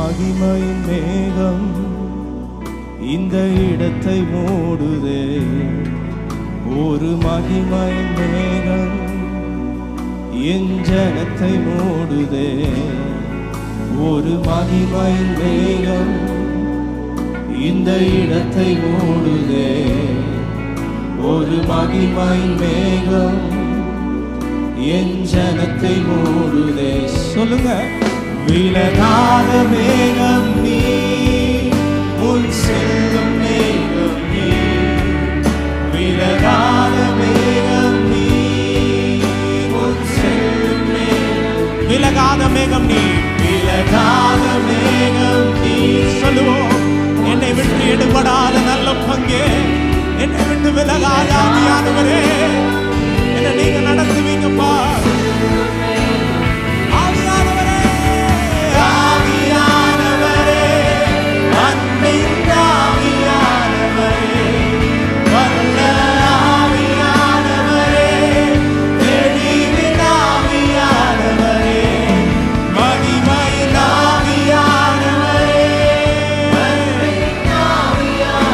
மகிமையின் மேகம் இந்த இடத்தை மூடுதே. ஒரு மகிமையின் மேகம் என் ஜனத்தை மூடுதே. ஒரு மகிமையின் மேகம் இந்த இடத்தை மூடுதே. ஒரு மகிமையின் மேகம் என் ஜனத்தை மூடுதே. சொல்லுங்க. விலகாத மேகம் நீ, முன் செல்லும் மேகம் நீ. விலகாத மேகம் நீ, முன் செல்லும் மேகம். விலகாத மேகம் நீ, விலகாத மேகம் நீ. சொல்லுவோம். என்னை விட்டு எடுபடாத நல்ல பங்கே, என்னை விட்டு விலகாத ஆவியானவரே, என்ன நீங்க நடத்துவீங்கப்பா. ஆவியானவரே, ஆவியானவரே, அன்பின் ஆவியானவரே, வல்ல ஆவியானவரே, தெளிவின் ஆவியானவரே, மகிமையின் ஆவியானவரே,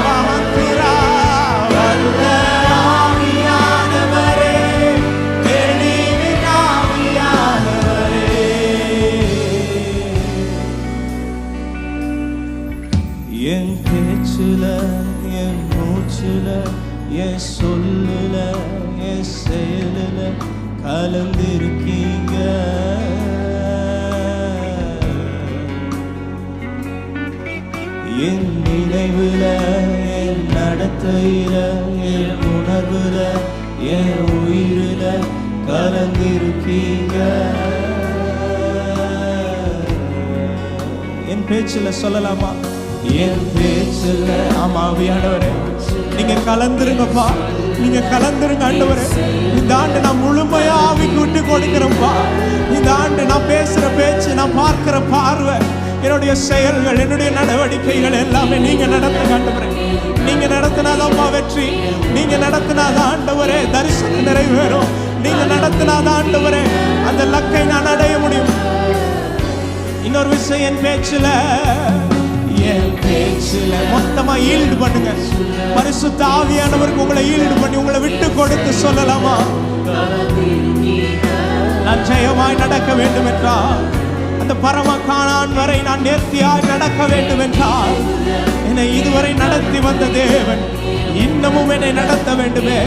மகத்துரா வல்ல ஆவியானவரே, தெளிவின் ஆவியானவரே. என் பேச்சுல, என் மூச்சுல, என் சொல்லுல, என் செயலுல கலந்திருக்கீங்க. என் நினைவுல, என் நடத்தையில, என் உணர்வுல, என் உயிருல கலந்திருக்கீங்க. என் பேச்சுல சொல்லலாமா? என் பேச்சுல. ஆமா ஆவியானவரே, நீங்க கலந்துருங்கப்பா. நீங்க கலந்துருங்க ஆண்டவரே. இந்த ஆண்டு நான் முழுமையா ஆவிக்கு விட்டு கொடுக்கிறேன்ப்பா. இந்த ஆண்டு நான் பேசுற பேச்சு, நான் பார்க்கிற பார்வை, என்னுடைய செயல்கள், என்னுடைய நடவடிக்கைகள் எல்லாமே நீங்க நடத்துங்க ஆண்டவரே. நீங்க நடத்தினாதான்ப்பா வெற்றி. நீங்க நடத்தினாதான் ஆண்டவரே தரிசனம் நிறைவேறும். நீங்க நடத்தினாதான் ஆண்டவரே அந்த லக்கை நான் அடைய முடியும். இன்னொரு விஷயம், என் பேச்சுல, என் பேச்சுல மொத்தமா ஈல்டு பண்ணுங்க. பரிசுத்த ஆவியானவருக்கு உங்களை ஈல்டு பண்ணி உங்களை விட்டு கொடுத்து சொல்லலாமா? நான் ஜெயமாய் நடக்க வேண்டும் என்றால், அந்த பரம கானான் வரை நான் நேர்த்தியாய் நடக்க வேண்டும் என்றால், என்னை இதுவரை நடத்தி வந்த தேவன் இன்னமும் என்னை நடத்த வேண்டுமே.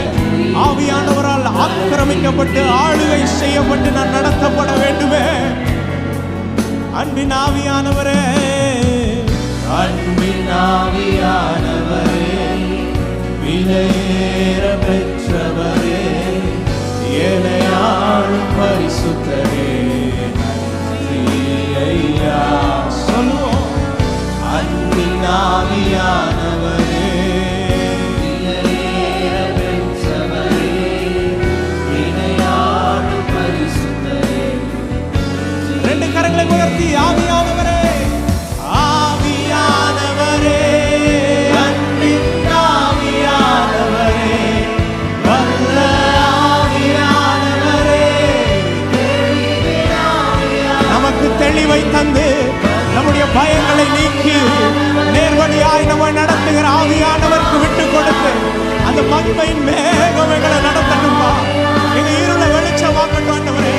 ஆவியானவரால் ஆக்கிரமிக்கப்பட்டு ஆளுகை செய்யப்பட்டு நான் நடத்தப்பட வேண்டுமே. அன்பின் ஆவியானவரே, அன்பின் ஆவியானவரே, விலையேற பெற்றவரே, ஏனையாளும் பரிசுத்தரே, நன்றி ஐயா. சொல்லுவோம். அன்பின் ஆவியானவரே, விலையேற பெற்றவரே, ஏனையாளும் பரிசுத்தரே. ரெண்டு கரங்களை உயர்த்தி ஆவியானவரே, தெளிவை தந்து நம்முடைய பயங்களை நீக்கி நேர்வழியாய் நம்ம நடத்துகிற ஆவியானவருக்கு விட்டு கொடுத்து அந்த மகிமையின் மேகம் எங்களை நடத்தட்டும்பா. எங்க இருளை வெளிச்சமாக்கட்டும் ஆண்டவரே.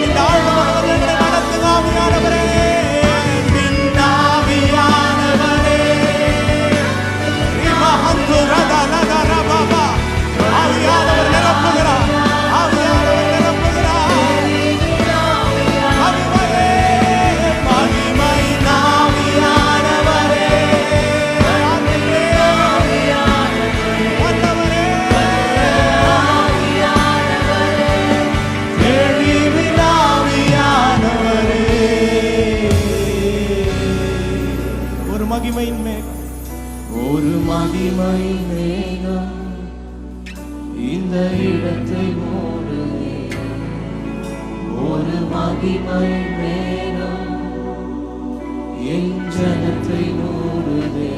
இந்த ஆண்டு எங்களை நடத்துங்க ஆவியானவரே. ஆவியானவர் நிரப்புகிறார். ஆவியானவர் நிரப்புகிறார். மகிமையின் மேகம், ஒரு மகிமையின் மேகம் இந்த இடத்தை மூடுதே. ஒரு மகிமையின் மேகம் என் ஜனத்தை மூடுதே.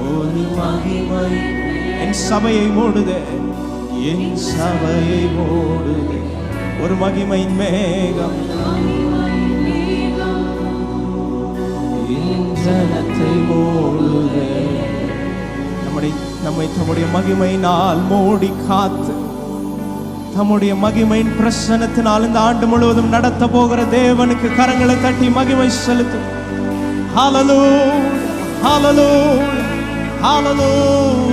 ஒரு மகிமை என் சபையை மூடுதே. என் சபையை மூடுதே. ஒரு மகிமையின் மேகம் ஜனத்தை மூடுதே. நம்மை தம்முடைய மகிமையினால் மூடி காத்து தம்முடைய மகிமையின் பிரசன்னத்தினால் இந்த ஆண்டு முழுவதும் நடத்த போகிற தேவனுக்கு கரங்களை தட்டி மகிமை செலுத்தும். ஹல்லேலூயா, ஹல்லேலூயா, ஹல்லேலூயா.